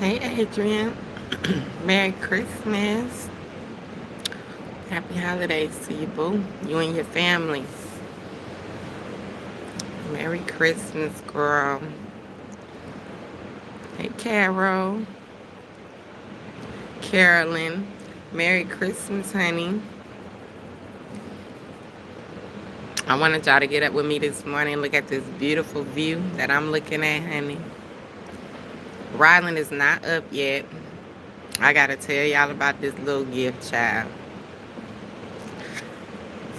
Hey, Adrian. Merry Christmas. Happy holidays to you, boo. You and your family. Merry Christmas, girl. Hey, Carol. Carolyn. Merry Christmas, honey. I wanted y'all to get up with me this morning and look at this beautiful view that I'm looking at, honey. Rylan is not up yet. I gotta tell y'all about this little gift, child.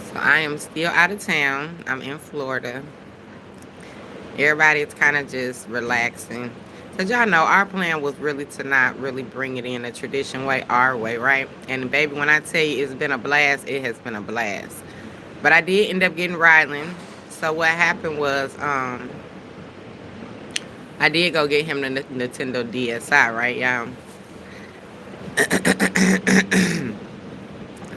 So I am still out of town. I'm in Florida. Everybody is kind of just relaxing. Because y'all know our plan was really to not really bring it in a tradition way, our way, right? And baby, when I tell you it's been a blast, it has been a blast. But I did end up getting Rylan. So what happened was I did go get him the Nintendo DSi, right, y'all?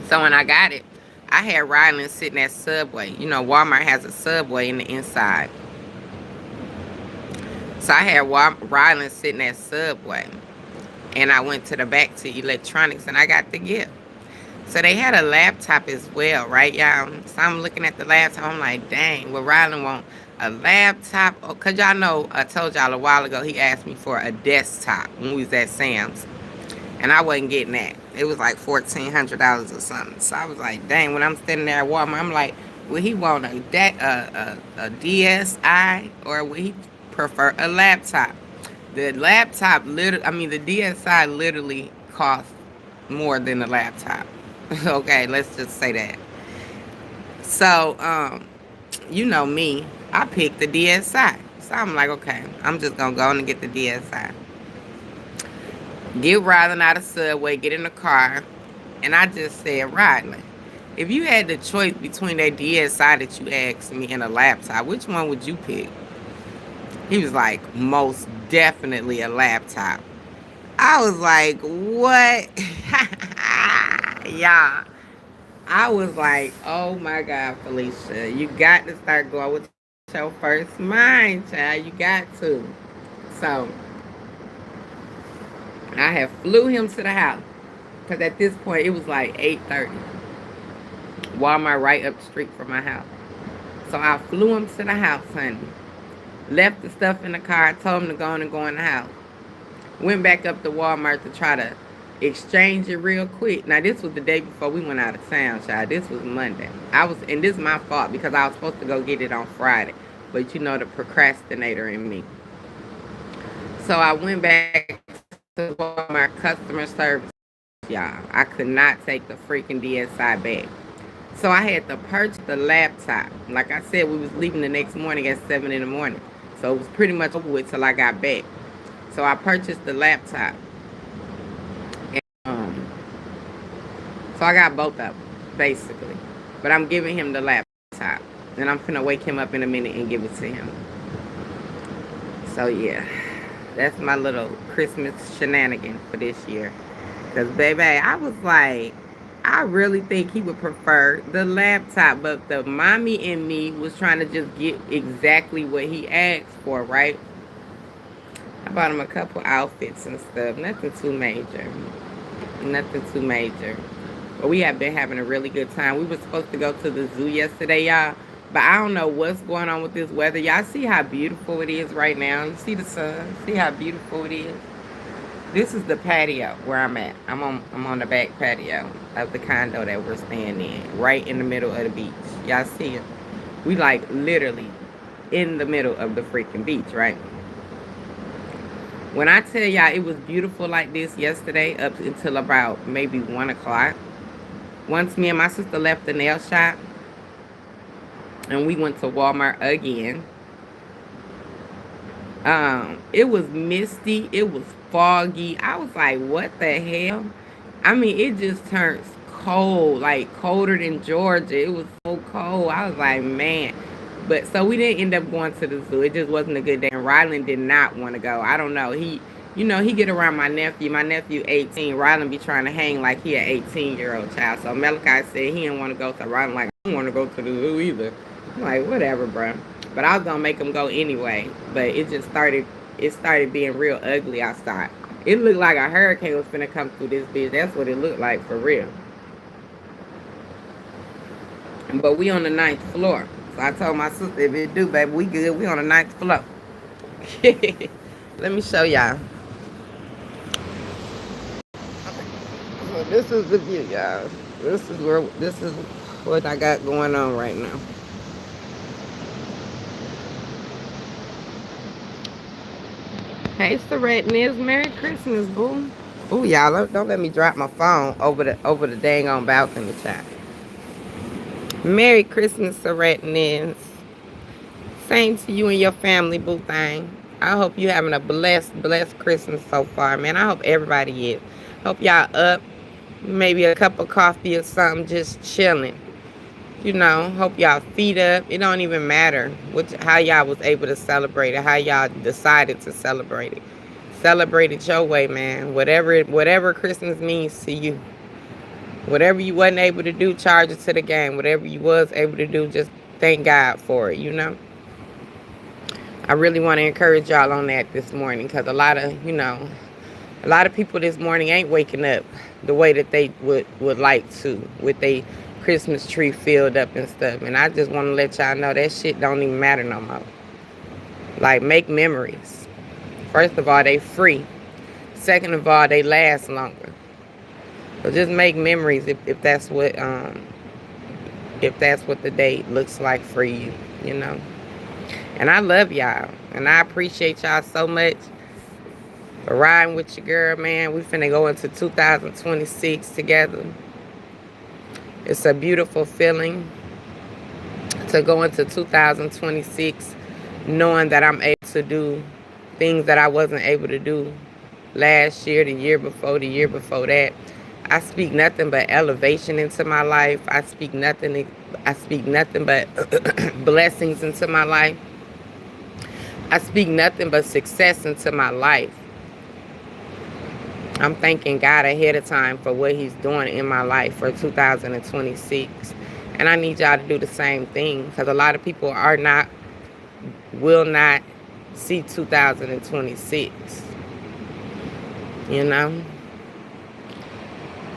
So when I got it, I had Rylan sitting at Subway. You know, Walmart has a Subway in the inside. So I had Rylan sitting at Subway. And I went to the back to electronics and I got the gift. So they had a laptop as well, right, y'all? So I'm looking at the laptop. I'm like, dang, well, Rylan want a laptop? Because y'all know, I told y'all a while ago, he asked me for a desktop when we was at Sam's. And I wasn't getting that. It was like $1,400 or something. So I was like, dang, when I'm standing there at Walmart, I'm like, would he want a DSi or would he prefer a laptop? The laptop, the DSi literally costs more than the laptop. Okay, let's just say that. So, you know me, I picked the DSi. So I'm like, okay, I'm just gonna go and get the DSi. Get Rylan out of Subway, get in the car, and I just said, Rylan, if you had the choice between that DSi that you asked me and a laptop, which one would you pick? He was like, most definitely a laptop. I was like, what? Yeah. I was like, oh my God, Felicia, you got to start going with your first mind, child. You got to. So I have flew him to the house. Because at this point, it was like 8:30. Walmart right up the street from my house. So I flew him to the house, honey. Left the stuff in the car, told him to go in the house. Went back up to Walmart to try to exchange it real quick. Now this was the day before we went out of town, child. This was Monday. And this is my fault because I was supposed to go get it on Friday. But you know the procrastinator in me. So I went back to Walmart customer service. Y'all, I could not take the freaking DSi back. So I had to purchase the laptop. Like I said, we was leaving the next morning at 7 in the morning. So it was pretty much over with till I got back. So I purchased the laptop. So I got both of them, basically. But I'm giving him the laptop. And I'm finna wake him up in a minute and give it to him. So yeah, that's my little Christmas shenanigan for this year. Because baby, I was like, I really think he would prefer the laptop. But the mommy in me was trying to just get exactly what he asked for, right? I bought him a couple outfits and stuff. Nothing too major. Nothing too major. But we have been having a really good time. We were supposed to go to the zoo yesterday, y'all. But I don't know what's going on with this weather. Y'all see how beautiful it is right now? You see the sun? See how beautiful it is? This is the patio where I'm at. I'm on the back patio of the condo that we're staying in, right in the middle of the beach. Y'all see it? We like literally in the middle of the freaking beach, right? When I tell y'all it was beautiful like this yesterday up until about maybe 1 o'clock. Once me and my sister left the nail shop and we went to Walmart again. It was misty. It was foggy. I was like, what the hell? I mean, it just turns cold, like colder than Georgia. It was so cold. I was like, man. But so we didn't end up going to the zoo. It just wasn't a good day. And Rylan did not want to go. I don't know. He get around my nephew. My nephew 18. Rylan be trying to hang like he an 18-year-old child. So Malachi said he didn't want to go. So Rylan like, I don't want to go to the zoo either. I'm like, whatever, bro. But I was gonna make him go anyway. But it started being real ugly outside. It looked like a hurricane was finna come through this bitch. That's what it looked like for real. But we on the 9th floor. So I told my sister, if it do, baby, we good. We on the 9th floor. Let me show y'all. So this is the view, y'all. This is what I got going on right now. Hey, Saretness, Merry Christmas, boo. Ooh, y'all, don't let me drop my phone over the dang on balcony chat. Merry Christmas, Saretness. Same to you and your family, boo thing. I hope you having a blessed Christmas so far, man. I hope everybody is. Hope y'all up, maybe a cup of coffee or something, just chilling. You know, hope y'all feet up. It don't even matter how y'all was able to celebrate it, how y'all decided to celebrate it. Celebrate it your way, man. Whatever Christmas means to you. Whatever you wasn't able to do, charge it to the game. Whatever you was able to do, just thank God for it, you know. I really want to encourage y'all on that this morning, because a lot of people this morning ain't waking up the way that they would like to, with their Christmas tree filled up and stuff. And I just want to let y'all know that shit don't even matter no more. Like, make memories. First of all, they free. Second of all, they last longer. So just make memories if that's what the day looks like for you, you know. And I love y'all. And I appreciate y'all so much for riding with your girl, man. We finna go into 2026 together. It's a beautiful feeling to go into 2026 knowing that I'm able to do things that I wasn't able to do last year, the year before that. I speak nothing but elevation into my life. I speak nothing but blessings into my life. I speak nothing but success into my life. I'm thanking God ahead of time for what he's doing in my life for 2026. And I need y'all to do the same thing, because a lot of people will not see 2026. You know?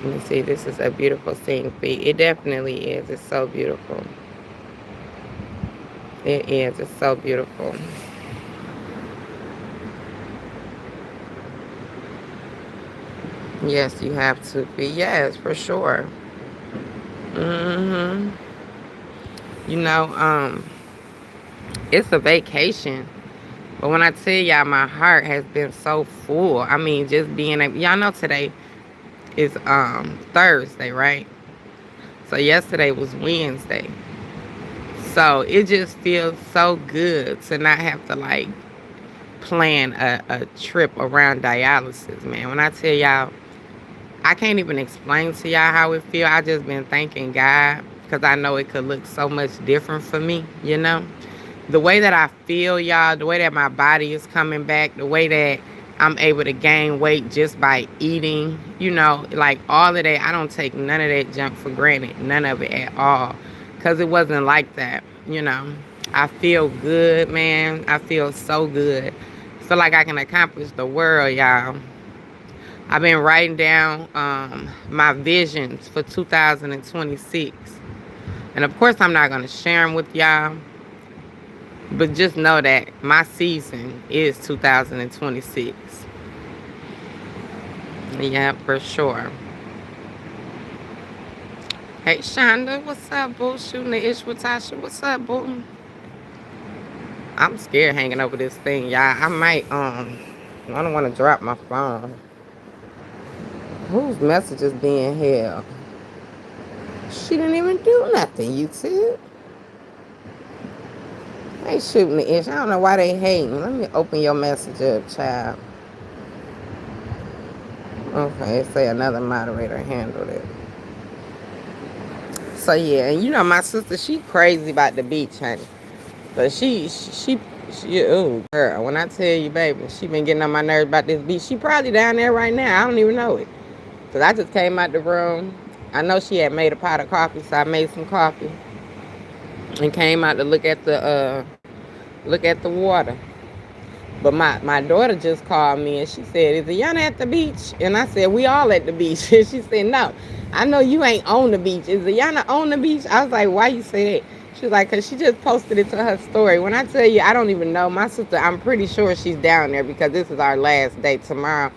Let me see, this is a beautiful scene. It definitely is. It's so beautiful. It is. It's so beautiful. Yes, you have to be. Yes, for sure. You know, it's a vacation. But when I tell y'all, my heart has been so full. I mean, just being y'all know today is Thursday, right? So yesterday was Wednesday. So it just feels so good to not have to like plan a trip around dialysis, man. When I tell y'all, I can't even explain to y'all how it feels. I just been thanking God, because I know it could look so much different for me, you know. The way that I feel, y'all, the way that my body is coming back, the way that I'm able to gain weight just by eating, you know, like all of that. I don't take none of that junk for granted, none of it at all, because it wasn't like that, you know. I feel good, man. I feel so good. I feel like I can accomplish the world, y'all. I've been writing down my visions for 2026. And of course, I'm not going to share them with y'all. But just know that my season is 2026. Yeah, for sure. Hey, Shonda, what's up, boo? Shooting the ish with Tasha. What's up, boo? I'm scared hanging over this thing, y'all. I don't want to drop my phone. Whose message is being held? She didn't even do nothing, YouTube. They shooting the ish. I don't know why they hating. Let me open your message up, child. Okay, say another moderator handled it. So yeah, and you know my sister, she crazy about the beach, honey. But she oh girl, when I tell you, baby, she been getting on my nerves about this beach. She probably down there right now. I don't even know it. Cause I just came out the room. I know she had made a pot of coffee, so I made some coffee and came out to look at the water. But my daughter just called me and she said, "Is Ayana at the beach?" And I said, "We all at the beach." And she said, "No, I know you ain't on the beach. Is Ayana on the beach?" I was like, "Why you say that?" She was like, "Cause she just posted it to her story." When I tell you, I don't even know. My sister, I'm pretty sure she's down there because this is our last day. Tomorrow,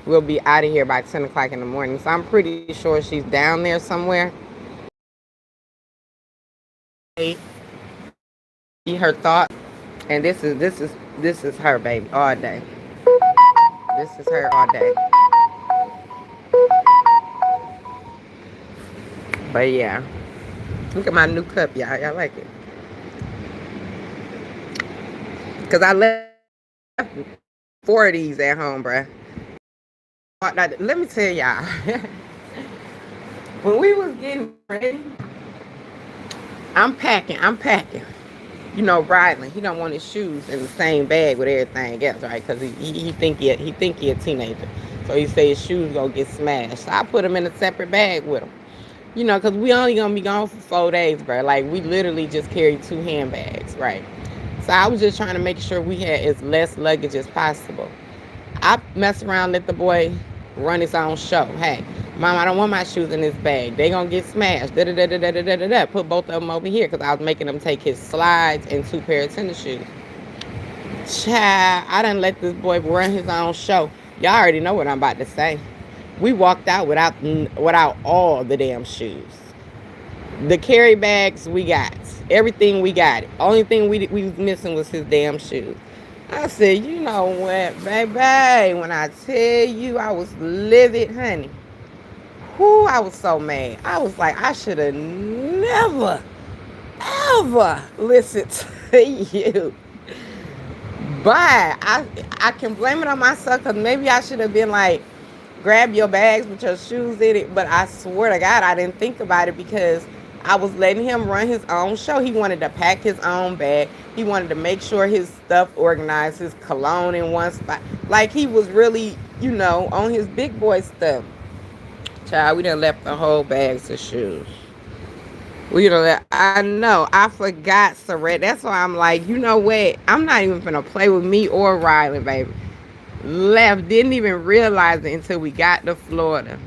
we'll be out of here by 10 o'clock in the morning. So I'm pretty sure she's down there somewhere. See her thoughts. And this is her, baby, all day. This is her all day. But yeah, look at my new cup, y'all. Y'all like it? Cause I left 4 of these at home, bruh. Let me tell y'all. When we was getting ready, I'm packing. You know, Rylan, he don't want his shoes in the same bag with everything else, right? Cause he think he a teenager, so he say his shoes gonna get smashed. So I put him in a separate bag with him. You know, cause we only gonna be gone for 4 days, bro. Like we literally just carried 2 handbags, right? So I was just trying to make sure we had as less luggage as possible. I mess around, let the boy run his own show. Hey, Mom, I don't want my shoes in this bag. They gonna get smashed. Da da da da da da da da. Put both of them over here because I was making him take his slides and 2 pair of tennis shoes. Child, I done let this boy run his own show. Y'all already know what I'm about to say. We walked out without all the damn shoes. The carry bags we got, everything we got. Only thing we was missing was his damn shoes. I said, you know what, baby? When I tell you I was livid, honey. Whoo, I was so mad. I was like, I should have never, ever listened to you. But I can blame it on myself because maybe I should have been like, grab your bags with your shoes in it. But I swear to God, I didn't think about it because I was letting him run his own show. He wanted to pack his own bag. He wanted to make sure his stuff organized, his cologne in one spot. Like he was really, you know, on his big boy stuff. Child, we done left the whole bags of shoes. I know, I forgot, Saret. That's why I'm like, you know what? I'm not even gonna play with me or Riley, baby. Left, didn't even realize it until we got to Florida.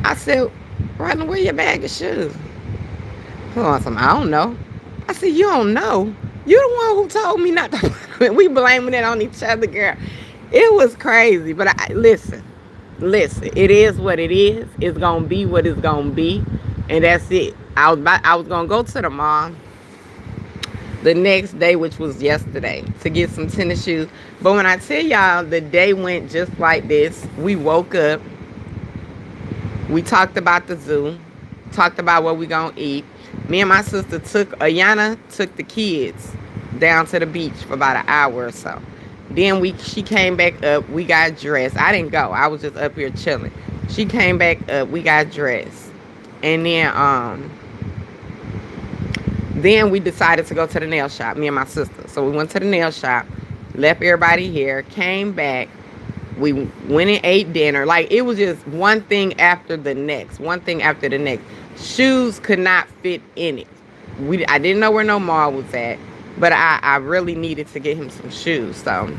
I said, Riley, where your bag of shoes? Hold on, something. I don't know. I said, you don't know? You the one who told me not to. We blaming it on each other, girl. It was crazy. But listen. It is what it is. It's gonna be what it's gonna be, and that's it. I was gonna go to the mall the next day, which was yesterday, to get some tennis shoes. But when I tell y'all, the day went just like this. We woke up. We talked about the zoo. Talked about what we gonna eat. Me and my sister Ayana took the kids down to the beach for about an hour or so. Then she came back up. We got dressed. I didn't go. I was just up here chilling. She came back up. We got dressed. And then we decided to go to the nail shop, me and my sister. So we went to the nail shop, left everybody here, came back. We went and ate dinner. Like, it was just one thing after the next. One thing after the next. Shoes could not fit in it. I didn't know where no mall was at. But I really needed to get him some shoes. So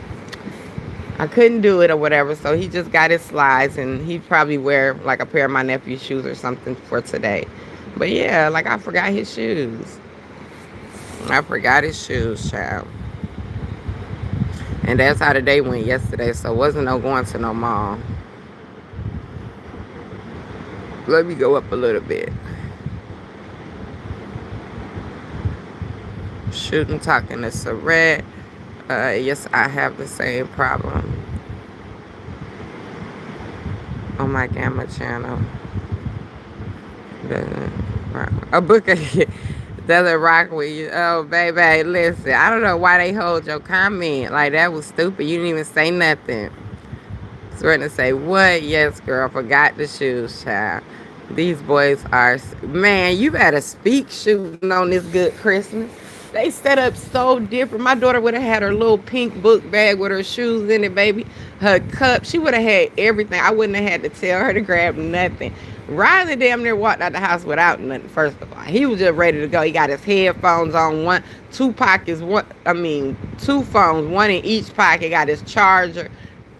I couldn't do it or whatever. So he just got his slides. And he'd probably wear like a pair of my nephew's shoes or something for today. But yeah, like I forgot his shoes. I forgot his shoes, child. And that's how the day went yesterday. So it wasn't no going to no mall. Let me go up a little bit. Shooting, talking to Saret. Yes, I have the same problem on my Gamma channel. A book doesn't rock with you. Oh, baby, listen. I don't know why they hold your comment. Like, that was stupid. You didn't even say nothing. Saret to say, what? Yes, girl. Forgot the shoes, child. These boys are... Man, you better speak shooting on this good Christmas. They set up so different. My daughter would have had her little pink book bag with her shoes in it, baby. Her cup. She would have had everything. I wouldn't have had to tell her to grab nothing. Riley damn near walked out the house without nothing, first of all. He was just ready to go. He got his headphones on, two pockets, two phones, one in each pocket, got his charger,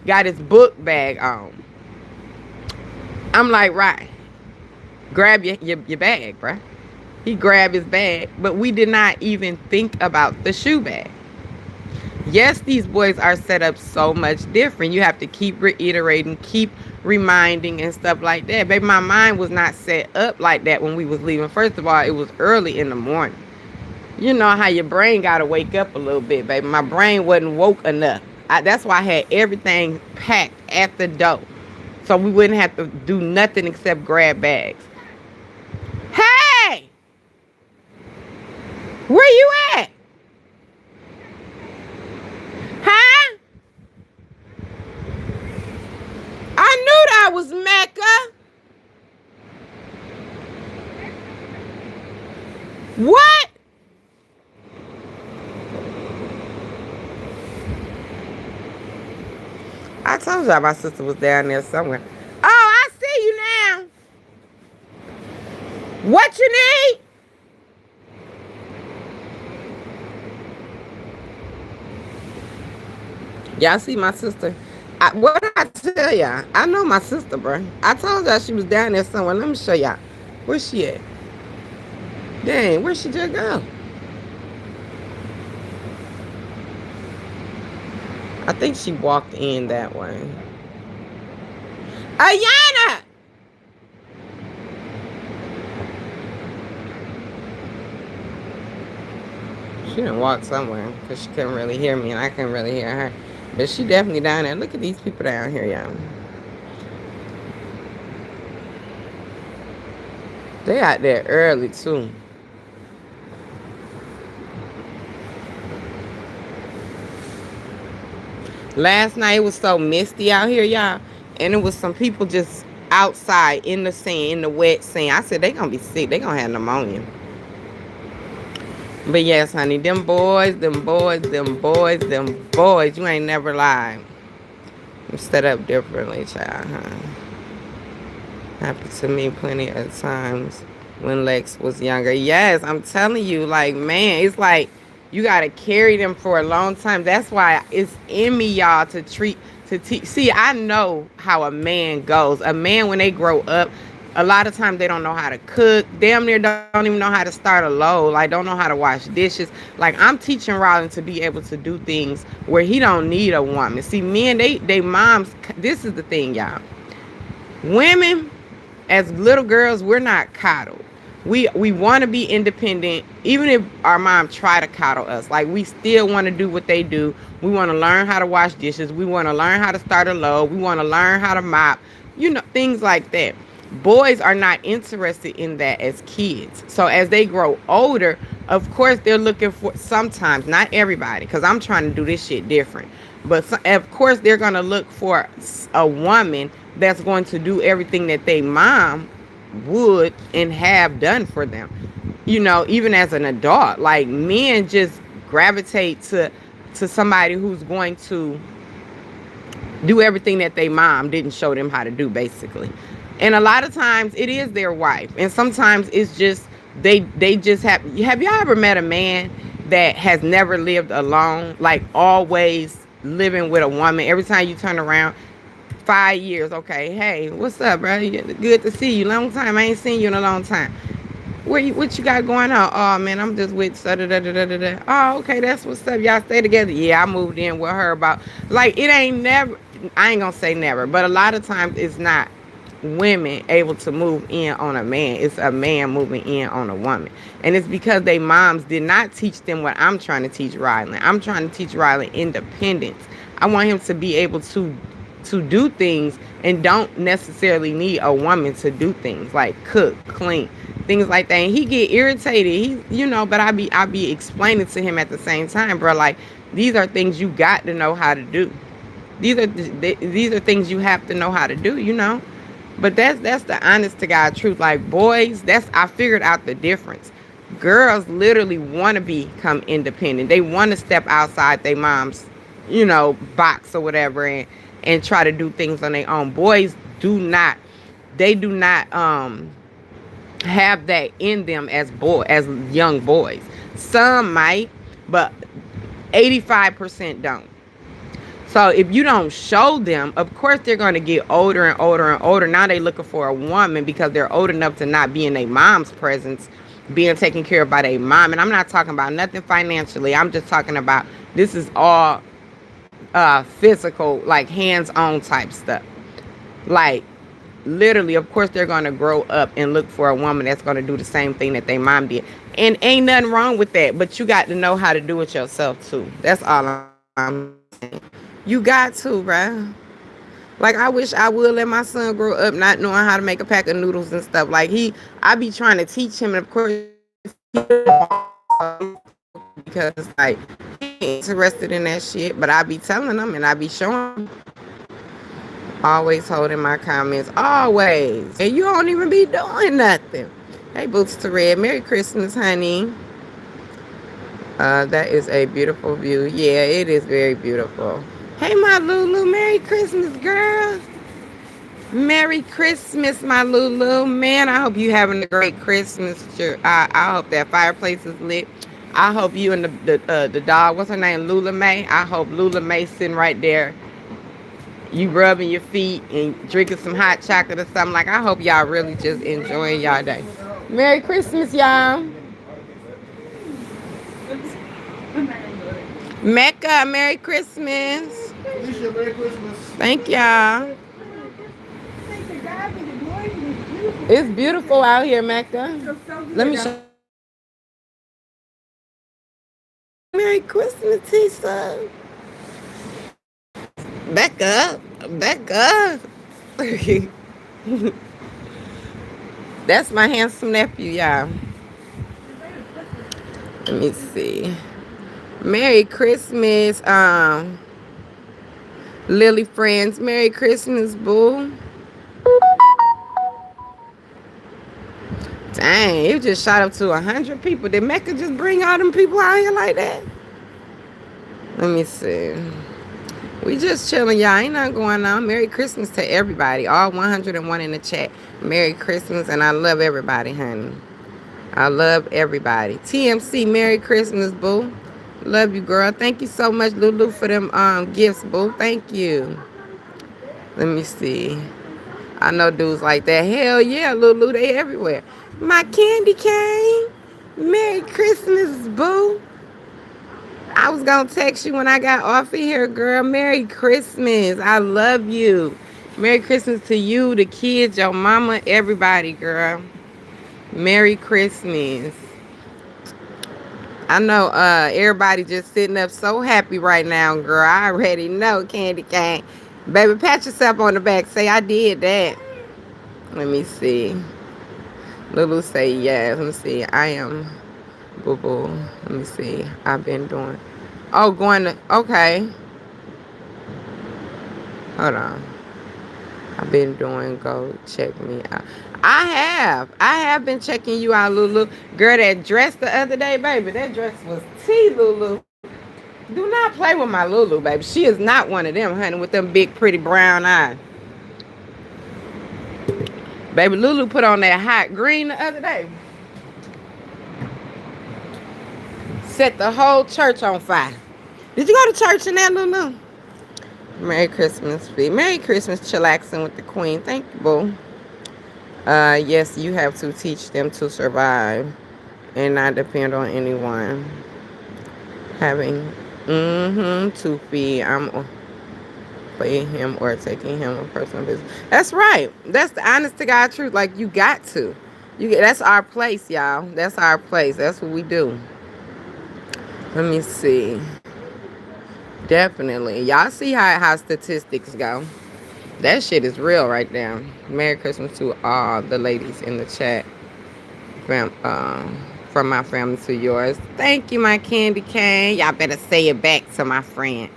got his book bag on. I'm like, right. Grab your bag, bruh. He grabbed his bag, but we did not even think about the shoe bag. Yes, these boys are set up so much different. You have to keep reiterating, keep reminding and stuff like that. Baby, my mind was not set up like that when we was leaving. First of all, it was early in the morning. You know how your brain got to wake up a little bit, baby. My brain wasn't woke enough. That's why I had everything packed at the door. So we wouldn't have to do nothing except grab bags. Hey! Where you at? Huh? I knew that was Mecca. What? I told y'all my sister was down there somewhere. Oh, I see you now. What you need? Y'all see my sister? What did I tell y'all? I know my sister, bro. I told y'all she was down there somewhere. Let me show y'all. Where's she at? Dang, where'd she just go? I think she walked in that way. Ayana! She didn't walk somewhere because she couldn't really hear me and I couldn't really hear her. But she definitely down there. Look at these people down here, y'all. They out there early, too. Last night it was so misty out here, y'all. And it was some people just outside in the sand, in the wet sand. I said, they gonna be sick. They gonna have pneumonia. But yes, honey, them boys. You ain't never lied. I'm set up differently, child, huh? Happened to me plenty of times when Lex was younger. Yes, I'm telling you, like, man, it's like you gotta carry them for a long time. That's why it's in me, y'all, to teach. See, I know how a man goes. A man, when they grow up, a lot of times they don't know how to cook. Damn near don't even know how to start a load. Like, don't know how to wash dishes. Like, I'm teaching Rollin to be able to do things where he don't need a woman. See, men, they moms. This is the thing, y'all. Women, as little girls, we're not coddled. We want to be independent, even if our mom try to coddle us. Like, we still want to do what they do. We want to learn how to wash dishes. We want to learn how to start a load. We want to learn how to mop. You know, things like that. Boys are not interested in that as kids. So as they grow older, of course, they're looking for, sometimes, not everybody, because I'm trying to do this shit different. But of course, they're going to look for a woman that's going to do everything that they mom would and have done for them. You know, even as an adult, like, men just gravitate to somebody who's going to do everything that they mom didn't show them how to do, basically. And a lot of times it is their wife. And sometimes it's just, they just have y'all ever met a man that has never lived alone? Like, always living with a woman. Every time you turn around, 5 years, okay, hey, what's up, bro? Good to see you. Long time. I ain't seen you in a long time. What you got going on? Oh, man, I'm just with da-da-da-da-da-da. Oh, okay, that's what's up. Y'all stay together? Yeah, I moved in with her about, like, it ain't never, I ain't gonna say never, but a lot of times it's not women able to move in on a man. It's a man moving in on a woman. And it's because they moms did not teach them what I'm trying to teach Riley. I'm trying to teach Riley independence. I want him to be able to do things and don't necessarily need a woman to do things like cook, clean, things like that. And he get irritated. But I be explaining to him at the same time, bro, like, these are things you got to know how to do. These are things you have to know how to do, But that's the honest to God truth. Like, boys, I figured out the difference. Girls literally want to become independent. They want to step outside their mom's, box or whatever, and try to do things on their own. Boys do not. They do not have that in them as young boys. Some might, but 85% don't. So if you don't show them, of course they're going to get older and older and older. Now they're looking for a woman because they're old enough to not be in their mom's presence, being taken care of by their mom. And I'm not talking about nothing financially. I'm just talking about this is all physical, like hands-on type stuff. Like literally, of course they're going to grow up and look for a woman that's going to do the same thing that their mom did. And ain't nothing wrong with that, but you got to know how to do it yourself too. That's all I'm saying. You got to, bruh. Like, I wish I would let my son grow up not knowing how to make a pack of noodles and stuff. Like, I be trying to teach him, and of course, because, like, he ain't interested in that shit. But I be telling him, and I be showing him. Always holding my comments. Always. And you don't even be doing nothing. Hey, Boots to Red. Merry Christmas, honey. That is a beautiful view. Yeah, it is very beautiful. Hey, my Lulu. Merry Christmas, girl. Merry Christmas, my Lulu. Man, I hope you having a great Christmas. I hope that fireplace is lit. I hope you and the dog, what's her name, Lula May? I hope Lula May sitting right there. You rubbing your feet and drinking some hot chocolate or something. Like, I hope y'all really just enjoying y'all day. Merry Christmas, y'all. Mecca, Merry Christmas. Merry Christmas. Thank y'all. It's beautiful out here, Mecca. Let me show. Merry Christmas, Tisa. Back up. Back up. That's my handsome nephew, y'all. Let me see. Merry Christmas, Lily friends. Merry Christmas, boo. Dang, you just shot up to 100 people. Did Mecca just bring all them people out here like that? Let me see. We just chilling, y'all. Ain't nothing going on. Merry Christmas to everybody. All 101 in the chat. Merry Christmas, and I love everybody, honey. I love everybody. TMC, Merry Christmas, boo. Love you, girl. Thank you so much, Lulu, for them gifts, boo. Thank you. Let me see. I know dudes like that. Hell yeah, Lulu. They everywhere. My candy cane. Merry Christmas, boo. I was going to text you when I got off of here, girl. Merry Christmas. I love you. Merry Christmas to you, the kids, your mama, everybody, girl. Merry Christmas. I know everybody just sitting up so happy right now, girl. I already know, Candy Cane. Baby, pat yourself on the back. Say, I did that. Let me see. Lulu say, yeah. Let me see. I am boo-boo. Let me see. I've been doing. Oh, going to. Okay. Hold on. I've been doing. Go check me out. I have been checking you out, Lulu. Girl, that dress the other day, baby. That dress was T, Lulu. Do not play with my Lulu, baby. She is not one of them, honey, with them big, pretty brown eyes. Baby, Lulu put on that hot green the other day. Set the whole church on fire. Did you go to church in that, Lulu? Merry Christmas, B. Merry Christmas, chillaxing with the queen. Thank you, boo. Yes, you have to teach them to survive and not depend on anyone. Having to feed. I'm playing him or taking him a personal business. That's right. That's the honest to God truth. Like, you got to. That's our place, y'all. That's our place. That's what we do. Let me see. Definitely. Y'all see how statistics go. That shit is real right now. Merry Christmas to all the ladies in the chat. From my family to yours. Thank you, my candy cane. Y'all better say it back to my friend.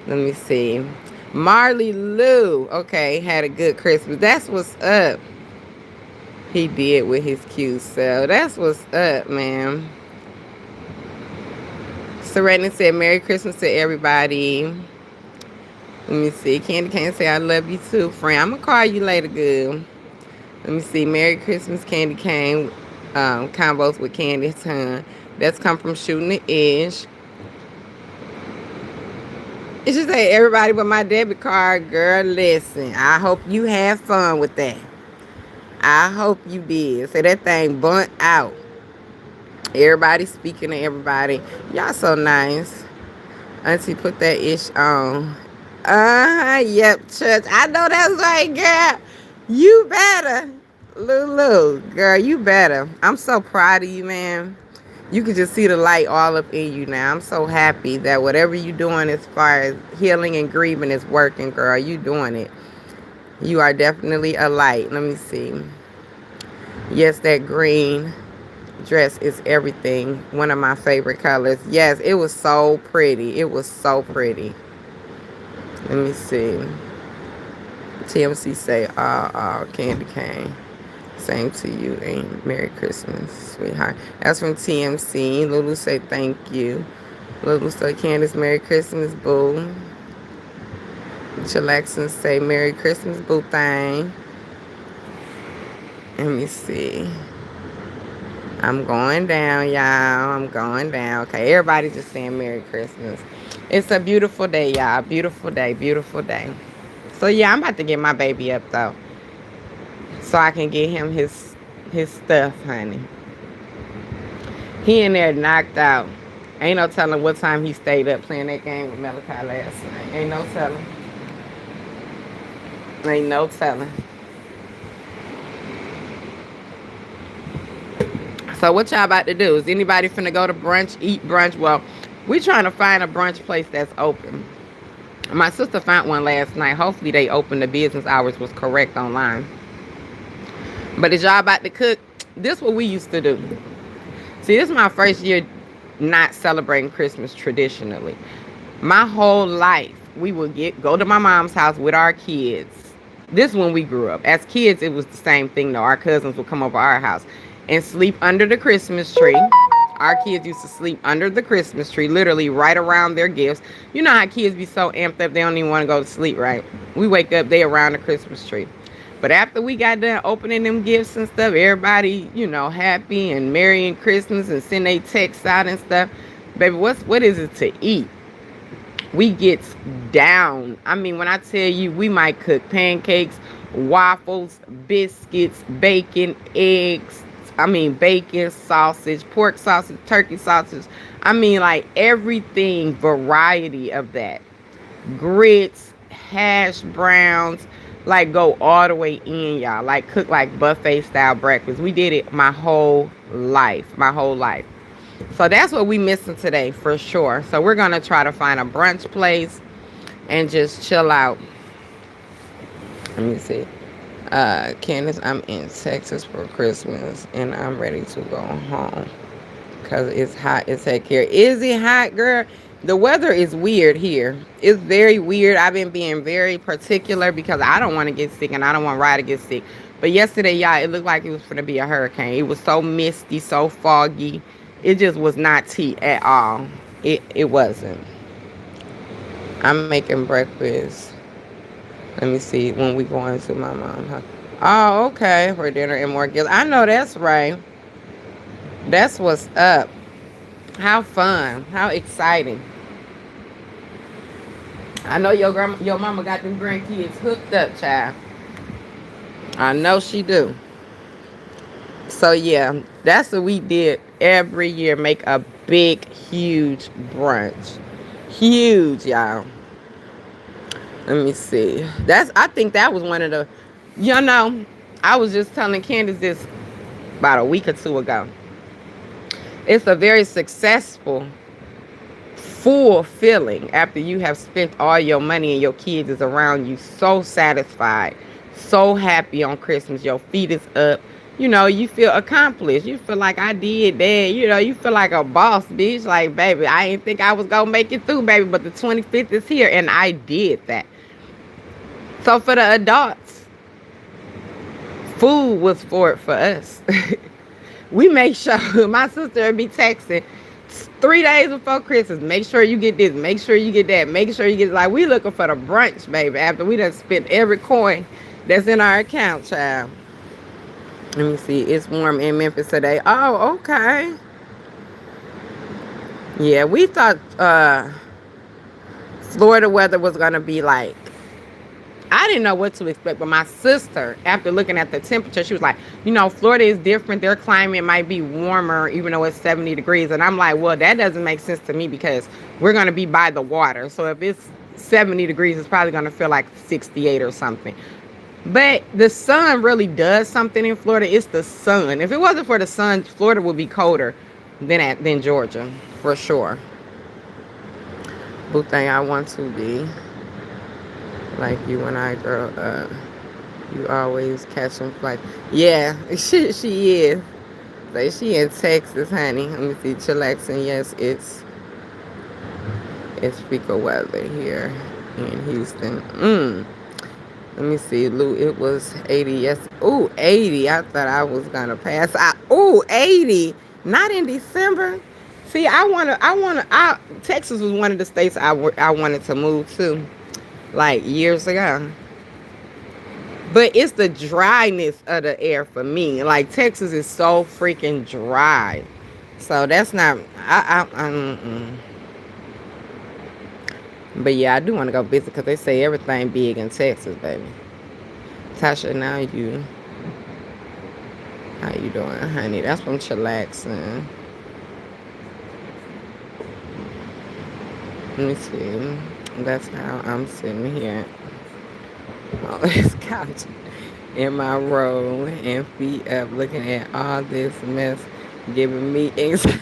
Let me see. Marley Lou. Okay, had a good Christmas. That's what's up. He did with his cute self. That's what's up, man. Serenity said, Merry Christmas to everybody. Let me see. Candy Cane say, I love you too, friend. I'm going to call you later, good. Let me see. Merry Christmas, Candy Cane. Combos with Candy Ton. That's come from Shooting the Edge. It should say everybody but my debit card. Girl, listen. I hope you had fun with that. I hope you did. Say that thing bunt out. Everybody speaking to everybody. Y'all so nice. Auntie put that ish on. Yep, church. I know that's right, girl. You better. Lulu, girl, you better. I'm so proud of you, man. You can just see the light all up in you now. I'm so happy that whatever you're doing as far as healing and grieving is working, girl. You doing it. You are definitely a light. Let me see. Yes, that green dress is everything. One of my favorite colors. Yes, it was so pretty. It was so pretty. Let me see. TMC say, Candy Cane. Same to you and Merry Christmas, sweetheart. That's from TMC. Lulu say thank you. Lulu say Candace, Merry Christmas, boo. Chillaxin say Merry Christmas, boo thing. Let me see. I'm going down, y'all. I'm going down. Okay, everybody just saying Merry Christmas. It's a beautiful day, y'all. Beautiful day, beautiful day. So, yeah, I'm about to get my baby up, though. So I can get him his stuff, honey. He in there knocked out. Ain't no telling what time he stayed up playing that game with Malachi last night. Ain't no telling. Ain't no telling. So what y'all about to do? Is anybody finna go to brunch, eat brunch? Well, we trying to find a brunch place that's open. My sister found one last night. Hopefully they open. The business hours was correct online. But is y'all about to cook? This is what we used to do. See, this is my first year not celebrating Christmas traditionally. My whole life, we would go to my mom's house with our kids. This is when we grew up. As kids, it was the same thing, though. Our cousins would come over our house and sleep under the Christmas tree. Our kids used to sleep under the Christmas tree, literally right around their gifts. You know how kids be so amped up, they don't even want to go to sleep, right? We wake up, they around the Christmas tree. But after we got done opening them gifts and stuff, everybody, happy and merry Christmas and send their texts out and stuff. Baby, what is it to eat? We get down. I mean, when I tell you, we might cook pancakes, waffles, biscuits, bacon, eggs. Bacon, sausage, pork sausage, turkey sausage. Like everything, variety of that. Grits, hash browns, like go all the way in, y'all. Like cook like buffet style breakfast. We did it my whole life. So that's what we missing today for sure. So we're going to try to find a brunch place and just chill out. Let me see. Candace, I'm in Texas for Christmas and I'm ready to go home because it's hot as heck here. Is it hot, girl? The weather is weird here. It's very weird. I've been being very particular because I don't want to get sick and I don't want Ryan to get sick. But yesterday, y'all, it looked like it was going to be a hurricane. It was so misty, so foggy. It just was not tea at all. It wasn't. I'm making breakfast. Let me see, when we going to my mom. Huh? Oh, okay. For dinner and more gifts. I know that's right. That's what's up. How fun. How exciting. I know your mama got them grandkids hooked up, child. I know she do. So, yeah, that's what we did every year. Make a big, huge brunch. Huge, y'all. Let me see. I think that was one of the, I was just telling Candace this about a week or two ago. It's a very successful, full feeling after you have spent all your money and your kids is around you, so satisfied, so happy on Christmas. Your feet is up. You feel accomplished. You feel like I did that. You feel like a boss, bitch. Like, baby, I didn't think I was going to make it through, baby, but the 25th is here, and I did that. So for the adults, food was for us. We make sure my sister would be texting 3 days before Christmas. Make sure you get this. Make sure you get that. Make sure you get, like, we looking for the brunch, baby. After we done spent every coin that's in our account, child. Let me see. It's warm in Memphis today. Oh, okay. Yeah, we thought Florida weather was gonna be like, I didn't know what to expect, but my sister, after looking at the temperature, she was like, Florida is different. Their climate might be warmer, even though it's 70 degrees. And I'm like, well, that doesn't make sense to me because we're going to be by the water. So if it's 70 degrees, it's probably going to feel like 68 or something. But the sun really does something in Florida. It's the sun. If it wasn't for the sun, Florida would be colder than Georgia, for sure. Boo thing I want to be. Like you and I, girl, you always catching flights. Yeah, she is. Like, she in Texas, honey. Let me see, chillaxing. Yes, it's fecal weather here in Houston. Let me see, Lou, it was 80. Yes. Ooh, 80. I thought I was gonna pass. Ooh, 80. Not in December. See, Texas was one of the states I wanted to move to, like, years ago. But it's the dryness of the air for me. Like, Texas is so freaking dry. So that's not, But yeah, I do want to go visit because they say everything big in Texas, baby. Tasha, how you doing, honey? That's from chillaxing. Let me see. That's how I'm sitting here on this couch in my robe and feet up, looking at all this mess, giving me anxiety.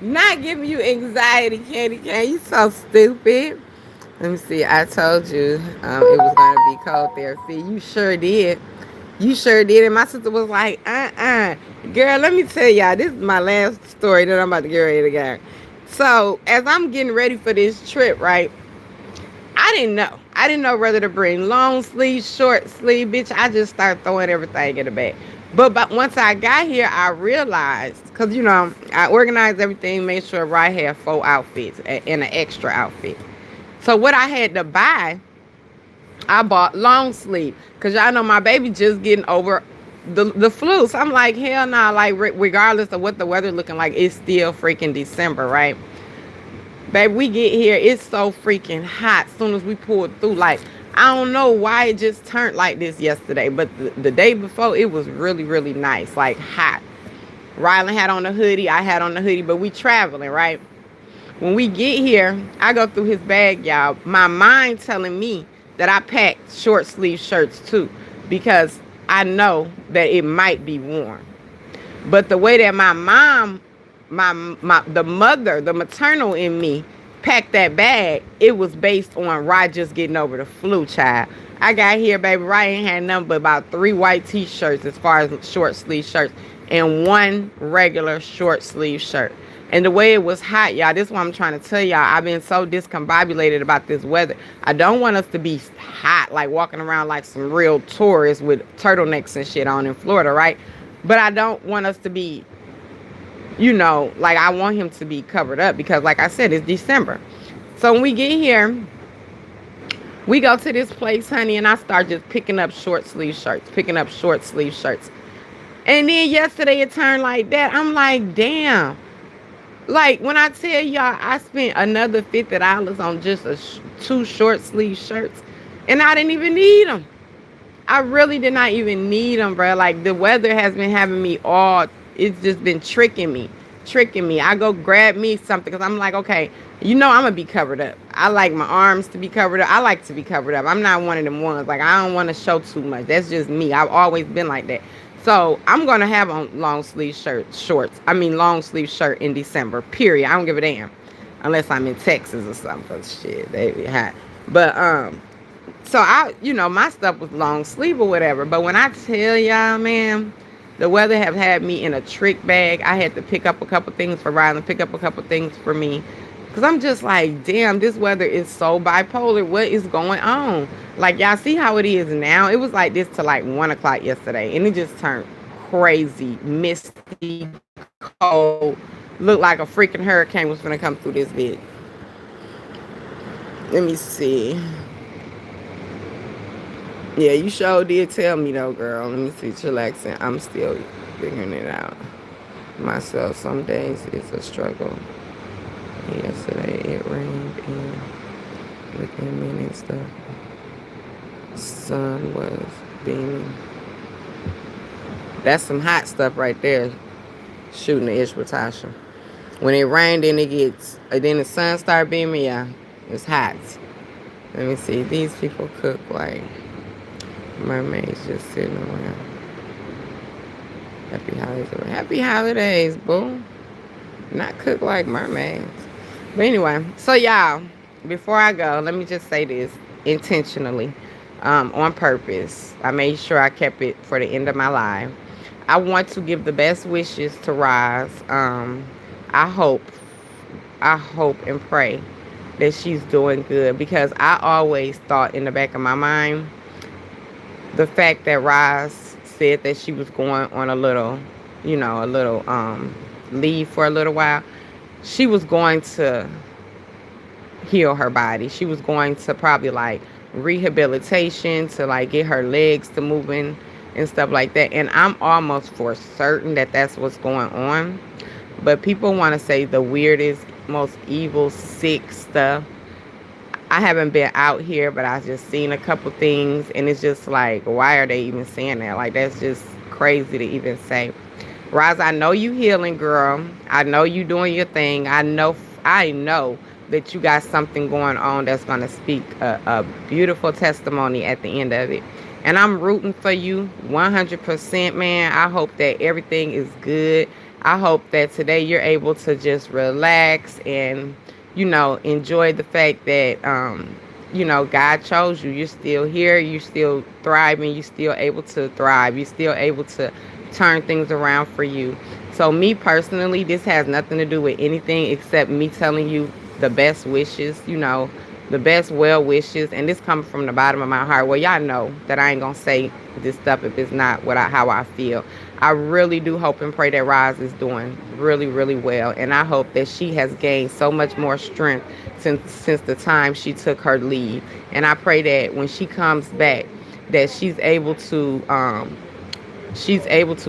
Not giving you anxiety, Candy Cane. You so stupid. Let me see. I told you it was going to be cold there. See, you sure did. You sure did. And my sister was like, Girl, let me tell y'all, this is my last story that I'm about to get ready to go. So, as I'm getting ready for this trip, right, I didn't know. I didn't know whether to bring long sleeve, short sleeve, bitch. I just started throwing everything in the bag. But once I got here, I realized, because, I organized everything, made sure Rye had 4 outfits and an extra outfit. So what I had to buy, I bought long sleeve. Because y'all know my baby just getting over the flu. So I'm like, hell nah, like, regardless of what the weather looking like, it's still freaking December, right? Baby, we get here, it's so freaking hot as soon as we pulled through. Like, I don't know why it just turned like this yesterday, but the day before, it was really, really nice, like hot. Rylan had on a hoodie, I had on the hoodie, but we traveling, right? When we get here, I go through his bag, y'all. My mind telling me that I packed short sleeve shirts too, because I know that it might be warm. But the way that my mom, the maternal in me, packed that bag, it was based on Rye just getting over the flu, child. I got here, baby, Rye ain't had nothing but about 3 white t-shirts as far as short sleeve shirts and 1 regular short sleeve shirt. And the way it was hot, y'all, this is what I'm trying to tell y'all. I've been so discombobulated about this weather. I don't want us to be hot, like walking around like some real tourists with turtlenecks and shit on in Florida, right? But I don't want us to be, like, I want him to be covered up because, like I said, it's December. So when we get here, we go to this place, honey, and I start just picking up short sleeve shirts. And then yesterday it turned like that. I'm like, damn. Like, when I tell y'all, I spent another $50 on just 2 short sleeve shirts, and I didn't even need them. I really did not even need them, bro. Like, the weather has been having me it's just been tricking me. I go grab me something because I'm like, okay, I'm going to be covered up. I like my arms to be covered up. I like to be covered up. I'm not one of them ones. Like, I don't want to show too much. That's just me. I've always been like that. So I'm going to have on long sleeve shirt in December, period. I don't give a damn. Unless I'm in Texas or something. Shit, they be hot. But, so my stuff was long sleeve or whatever. But when I tell y'all, man, the weather have had me in a trick bag. I had to pick up a couple things for Rylan, pick up a couple things for me. Because I'm just like, damn, this weather is so bipolar. What is going on? Like, y'all see how it is now? It was like this till like 1 o'clock yesterday. And it just turned crazy, misty, cold. Looked like a freaking hurricane was going to come through this bitch. Let me see. Yeah, you sure did tell me though, girl. Let me see. Chillaxing. I'm still figuring it out myself. Some days it's a struggle. Yesterday it rained and within minutes the sun was beaming. That's some hot stuff right there. Shooting the ish with Tasha. When it rained, then the sun start beaming. Yeah, it's hot. Let me see. These people cook like mermaids just sitting around. Happy holidays. Happy holidays, boo. Not cook like mermaids. But anyway, so y'all, before I go, let me just say this intentionally, on purpose. I made sure I kept it for the end of my life. I want to give the best wishes to Roz. I hope, I hope and pray that she's doing good, because I always thought in the back of my mind, the fact that Roz said that she was going on a little, leave for a little while, she was going to heal her body. She was going to probably like rehabilitation to like get her legs to moving and stuff like that. And I'm almost for certain that that's what's going on. But people want to say the weirdest, most evil, sick stuff. I haven't been out here, but I've just seen a couple things, and it's just like, why are they even saying that? Like, that's just crazy to even say. Roz, I know you healing, girl. I know you doing your thing. I know that you got something going on that's going to speak a beautiful testimony at the end of it. And I'm rooting for you 100%, man. I hope that everything is good. I hope that today you're able to just relax and, enjoy the fact that, God chose you. You're still here. You're still thriving. You're still able to thrive. You're still able to turn things around for you. So me personally, this has nothing to do with anything except me telling you the best wishes, the best well wishes. And this comes from the bottom of my heart. Well, y'all know that I ain't going to say this stuff if it's not how I feel. I really do hope and pray that Roz is doing really, really well. And I hope that she has gained so much more strength since the time she took her leave. And I pray that when she comes back, that she's able to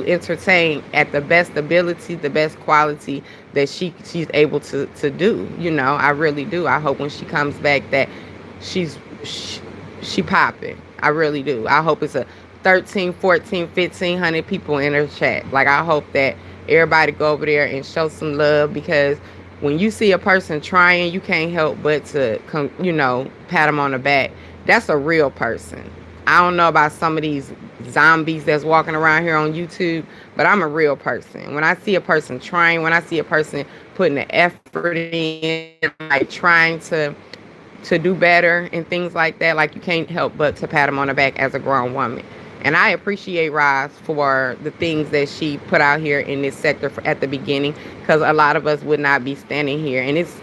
entertain at the best ability, the best quality that she's able to do. I really do. I hope when she comes back that she popping. I really do. I hope it's a 13, 14, 1,500 people in her chat. Like, I hope that everybody go over there and show some love, because when you see a person trying, you can't help but to pat them on the back. That's a real person. I don't know about some of these zombies that's walking around here on YouTube, but I'm a real person. When I see a person trying, when I see a person putting the effort in, like trying to do better and things like that, like, you can't help but to pat them on the back as a grown woman. And I appreciate Roz for the things that she put out here in this sector at the beginning, because a lot of us would not be standing here. And it's,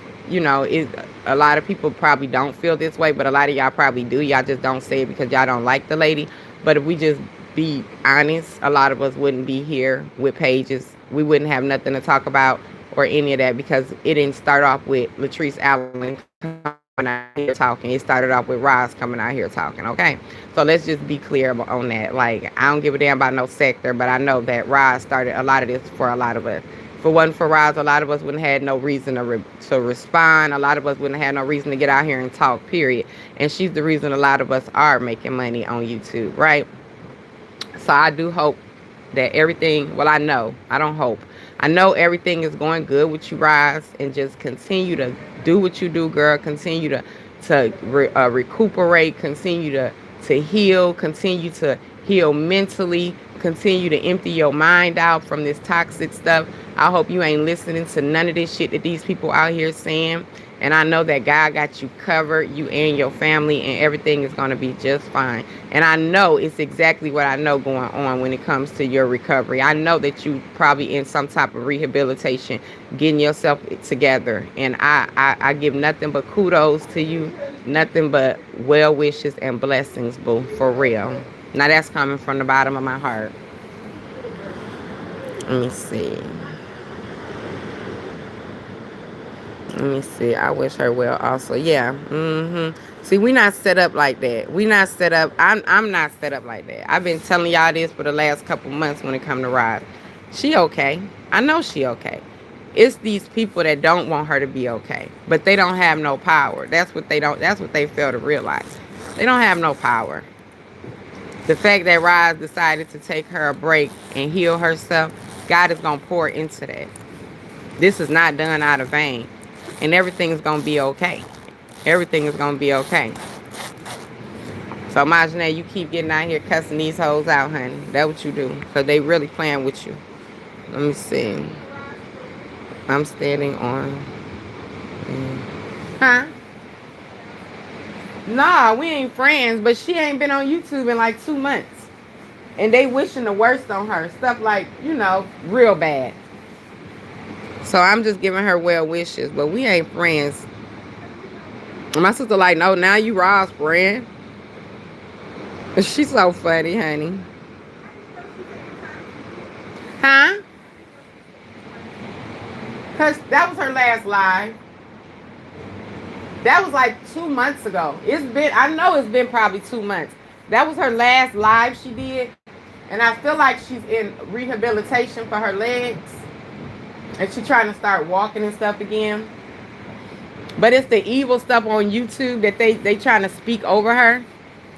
a lot of people probably don't feel this way, but a lot of y'all probably do. Y'all just don't say it because y'all don't like the lady. But if we just be honest, a lot of us wouldn't be here with pages. We wouldn't have nothing to talk about or any of that, because it didn't start off with Latrice Allen coming out here talking. It started off with Roz coming out here talking, okay? So let's just be clear on that. Like, I don't give a damn about no sector, but I know that Roz started a lot of this for a lot of us. If it wasn't for Roz, a lot of us wouldn't have had no reason to respond. A lot of us wouldn't have had no reason to get out here and talk, period. And she's the reason a lot of us are making money on YouTube, right? So I do hope that everything, well, I know, I don't hope. I know everything is going good with you, Roz, and just continue to do what you do, girl. Continue to recuperate, continue to heal, continue to heal mentally, continue to empty your mind out from this toxic stuff. I hope you ain't listening to none of this shit that these people out here saying. And I know that God got you covered, you and your family, and everything is going to be just fine. And I know it's exactly what I know going on when it comes to your recovery. I know that you probably in some type of rehabilitation, getting yourself together. And I give nothing but kudos to you, nothing but well wishes and blessings, boo, for real. Now that's coming from the bottom of my heart. Let me see. Let me see. I wish her well also. Yeah. See, we not set up like that. We not set up. I'm not set up like that. I've been telling y'all this for the last couple months when it come to Roz. She okay. I know she okay. It's these people that don't want her to be okay. But they don't have no power. That's what they fail to realize. They don't have no power. The fact that Roz decided to take her a break and heal herself, God is gonna pour into that. This is not done out of vain. And everything's going to be okay. Everything is going to be okay. So, imagine you keep getting out here cussing these hoes out, honey. That's what you do. Because they really playing with you. Let me see. I'm standing on. Huh? Nah, we ain't friends. But she ain't been on YouTube in like 2 months. And they wishing the worst on her. Stuff like, real bad. So I'm just giving her well wishes, but we ain't friends. And my sister like, no, now you Roz's friend. She's so funny, honey. Huh? Because that was her last live. That was like 2 months ago. I know it's been probably 2 months. That was her last live she did. And I feel like she's in rehabilitation for her legs. And she's trying to start walking and stuff again. But it's the evil stuff on YouTube that they trying to speak over her.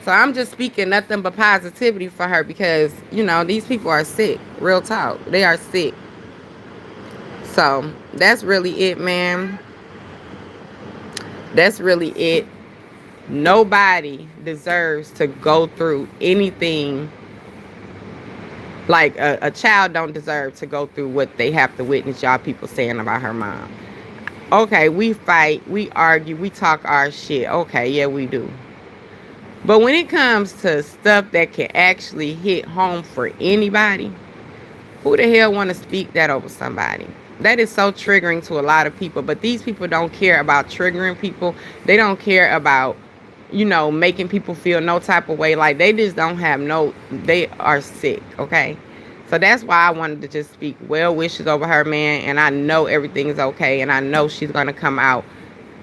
So I'm just speaking nothing but positivity for her because, these people are sick. Real talk. They are sick. So that's really it, man. That's really it. Nobody deserves to go through anything. Like a child don't deserve to go through what they have to witness y'all people saying about her mom. Okay, we fight, we argue, we talk our shit. Okay, yeah, we do. But when it comes to stuff that can actually hit home for anybody, who the hell want to speak that over somebody? That is so triggering to a lot of people. But these people don't care about triggering people. They don't care about making people feel no type of way. Like, they just don't have they are sick, okay? So that's why I wanted to just speak well wishes over her, man. And I know everything is okay. And I know she's going to come out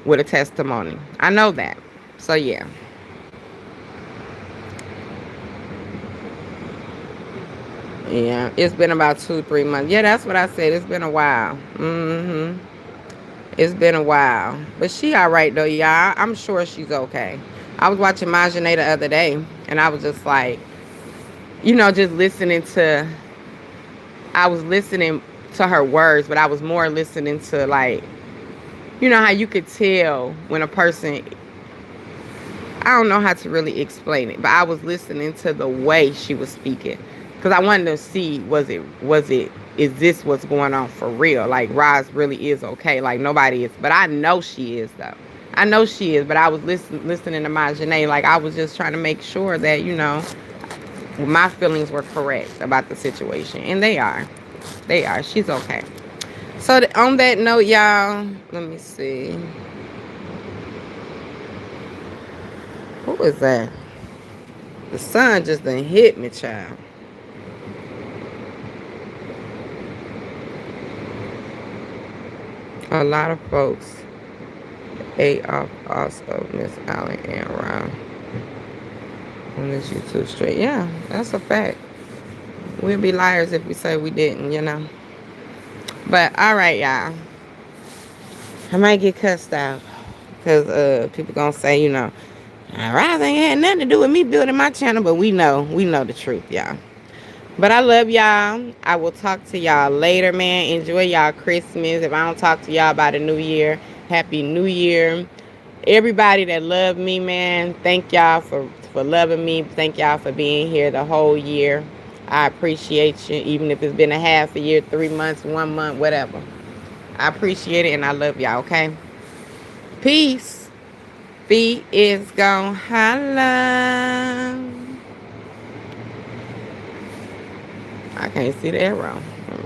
with a testimony. I know that. So, yeah. Yeah, it's been about 2-3 months. Yeah, that's what I said. It's been a while. It's been a while. But she all right, though, y'all. I'm sure she's okay. I was watching Majanae the other day, and I was just like, just listening to... I was listening to her words, but I was more listening to, like, how you could tell when a person... I don't know how to really explain it, but I was listening to the way she was speaking. Because I wanted to see, is this what's going on for real? Like, Roz really is okay. Like, nobody is. But I know she is, though. I know she is. But I was listening to my Janae. Like, I was just trying to make sure that, my feelings were correct about the situation. And they are. They are. She's okay. So, on that note, y'all, let me see. Who is that? The sun just done hit me, child. A lot of folks ate off also Miss Allen and Ron on this YouTube straight. Yeah, that's a fact. We'd be liars if we say we didn't, But all right, y'all. I might get cussed out because people gonna say, Ron ain't had nothing to do with me building my channel, but we know the truth, y'all. But I love y'all. I will talk to y'all later, man. Enjoy y'all Christmas. If I don't talk to y'all by the New Year, Happy New Year. Everybody that loved me, man, thank y'all for loving me. Thank y'all for being here the whole year. I appreciate you, even if it's been a half a year, 3 months, 1 month, whatever. I appreciate it and I love y'all, okay? Peace. Feet is gone holla. I can't see the arrow.